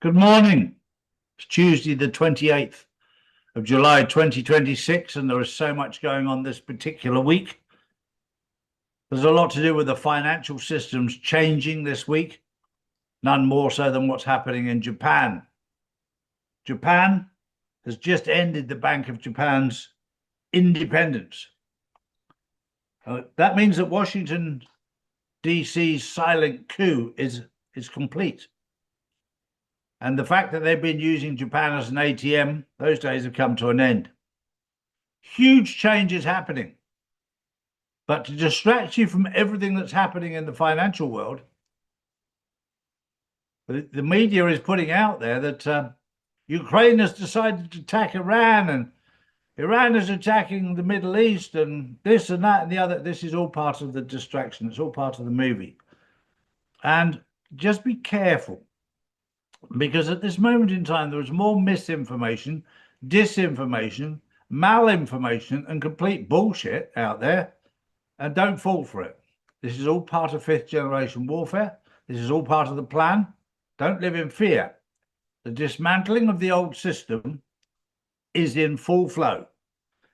Good morning. It's Tuesday, the 28th of July, 2026, and there is so much going on this particular week. There's a lot to do with the financial systems changing this week, none more so than what's happening in Japan. Japan has just ended the Bank of Japan's independence. That means that Washington, D.C.'s silent coup is complete. And the fact that they've been using Japan as an ATM, those days have come to an end. Huge changes happening. But to distract you from everything that's happening in the financial world, the media is putting out there that Ukraine has decided to attack Iran, and Iran is attacking the Middle East, and this and that and the other. This is all part of the distraction. It's all part of the movie. And just be careful, because at this moment in time, there is more misinformation, disinformation, malinformation, and complete bullshit out there. And don't fall for it. This is all part of fifth generation warfare. This is all part of the plan. Don't live in fear. The dismantling of the old system is in full flow.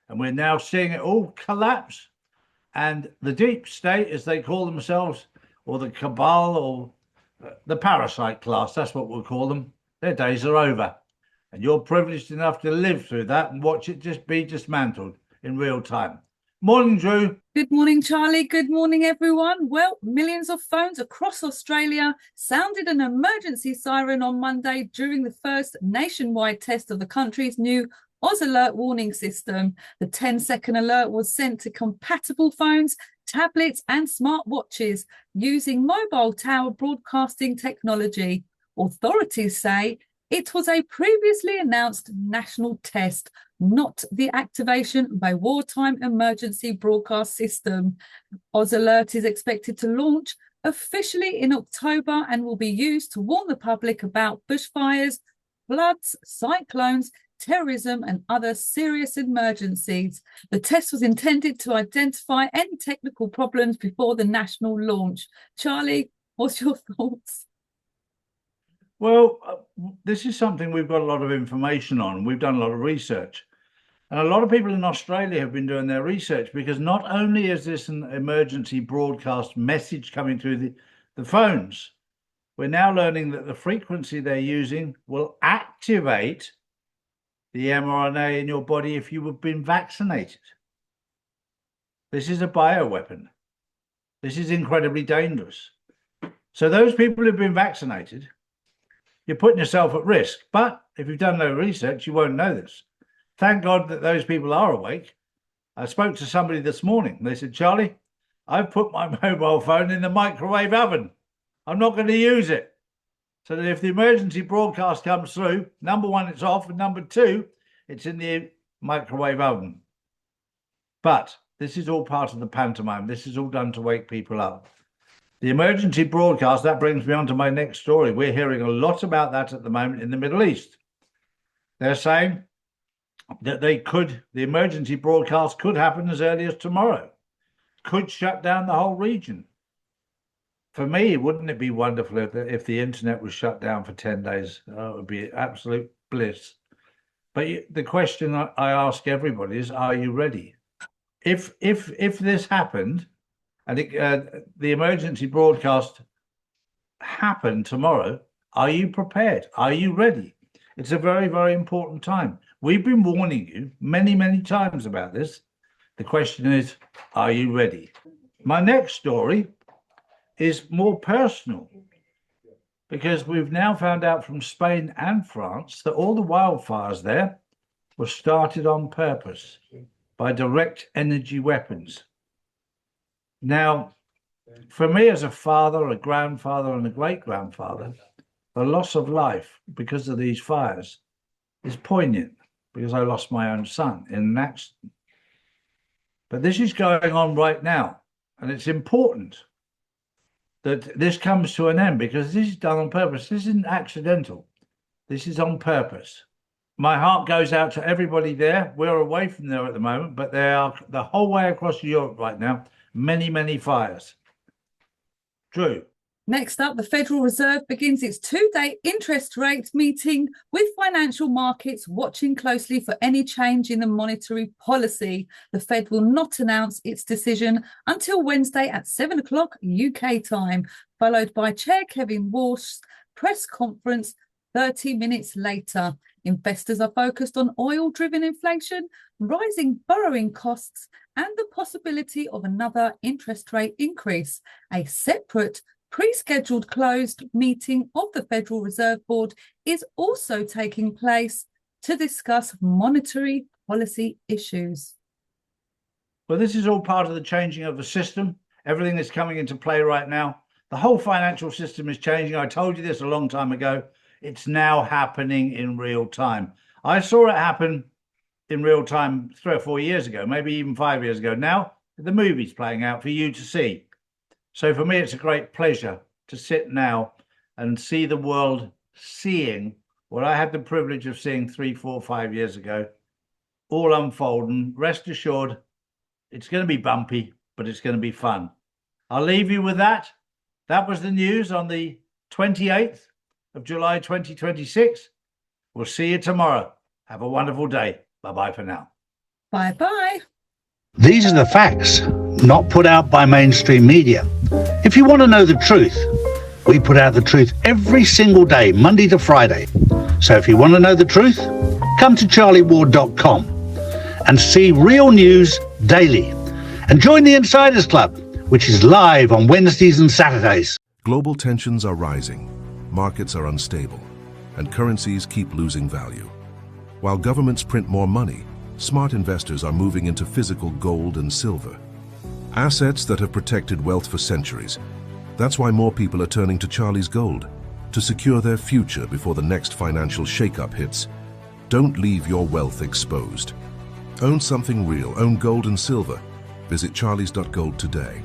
And we're now seeing it all collapse. And the deep state, as they call themselves, or the cabal, or the parasite class, that's what we'll call them, their days are over. And you're privileged enough to live through that and watch it just be dismantled in real time. Morning, Drew. Good morning, Charlie. Good morning, everyone. Well, millions of phones across Australia sounded an emergency siren on Monday during the first nationwide test of the country's new AusAlert warning system. The 10-second alert was sent to compatible phones, tablets and smartwatches using mobile tower broadcasting technology. Authorities say it was a previously announced national test, not the activation by wartime emergency broadcast system. AusAlert is expected to launch officially in October and will be used to warn the public about bushfires, floods, cyclones, terrorism and other serious emergencies. The test was intended to identify any technical problems before the national launch. Charlie, what's your thoughts? Well, this is something we've got a lot of information on. We've done a lot of research. And a lot of people in Australia have been doing their research, because not only is this an emergency broadcast message coming through the phones, we're now learning that the frequency they're using will activate the mRNA in your body if you have been vaccinated. This is a bioweapon. This is incredibly dangerous. So those people who've been vaccinated, you're putting yourself at risk. But if you've done no research, you won't know this. Thank God that those people are awake. I spoke to somebody this morning. They said, Charlie, I've put my mobile phone in the microwave oven. I'm not going to use it. So that if the emergency broadcast comes through, number one, it's off, and number two, it's in the microwave oven. But this is all part of the pantomime. This is all done to wake people up. The emergency broadcast, that brings me on to my next story. We're hearing a lot about that at the moment in the Middle East. They're saying that the emergency broadcast could happen as early as tomorrow, could shut down the whole region. For me, wouldn't it be wonderful if the internet was shut down for 10 days? Oh, it would be absolute bliss. But the question I ask everybody is, are you ready? If this happened and the emergency broadcast happened tomorrow, are you prepared? Are you ready? It's a very, very important time. We've been warning you many, many times about this. The question is, are you ready? My next story is more personal, because we've now found out from Spain and France that all the wildfires there were started on purpose by direct energy weapons. Now, for me as a father, a grandfather, and a great-grandfather, the loss of life because of these fires is poignant, because I lost my own son in an accident. But this is going on right now, and it's important that this comes to an end, because this is done on purpose. This isn't accidental. This is on purpose. My heart goes out to everybody there. We're away from there at the moment, but they are the whole way across Europe right now. Many, many fires. Drew. Next up, the Federal Reserve begins its two-day interest rate meeting with financial markets watching closely for any change in the monetary policy. The Fed will not announce its decision until Wednesday at 7 o'clock UK time, followed by Chair Kevin Walsh's press conference 30 minutes later. Investors are focused on oil-driven inflation, rising borrowing costs, and the possibility of another interest rate increase. A separate pre-scheduled closed meeting of the Federal Reserve Board is also taking place to discuss monetary policy issues. Well, this is all part of the changing of the system. Everything is coming into play right now. The whole financial system is changing. I told you this a long time ago. It's now happening in real time. I saw it happen in real time 3 or 4 years ago, maybe even 5 years ago. Now the movie's playing out for you to see. So for me, it's a great pleasure to sit now and see the world seeing what I had the privilege of seeing 3, 4, 5 years ago, all unfold. And rest assured, it's going to be bumpy, but it's going to be fun. I'll leave you with that. That was the news on the 28th of July, 2026. We'll see you tomorrow. Have a wonderful day. Bye-bye for now. Bye-bye. These are the facts, not put out by mainstream media. If you want to know the truth, we put out the truth every single day, Monday to Friday. So if you want to know the truth, come to charlieward.com and see real news daily. And join the Insiders Club, which is live on Wednesdays and Saturdays. Global tensions are rising, markets are unstable, and currencies keep losing value. While governments print more money, smart investors are moving into physical gold and silver, assets that have protected wealth for centuries. That's why more people are turning to Charlie's Gold to secure their future before the next financial shakeup hits. Don't leave your wealth exposed. Own something real. Own gold and silver. Visit charlies.gold today.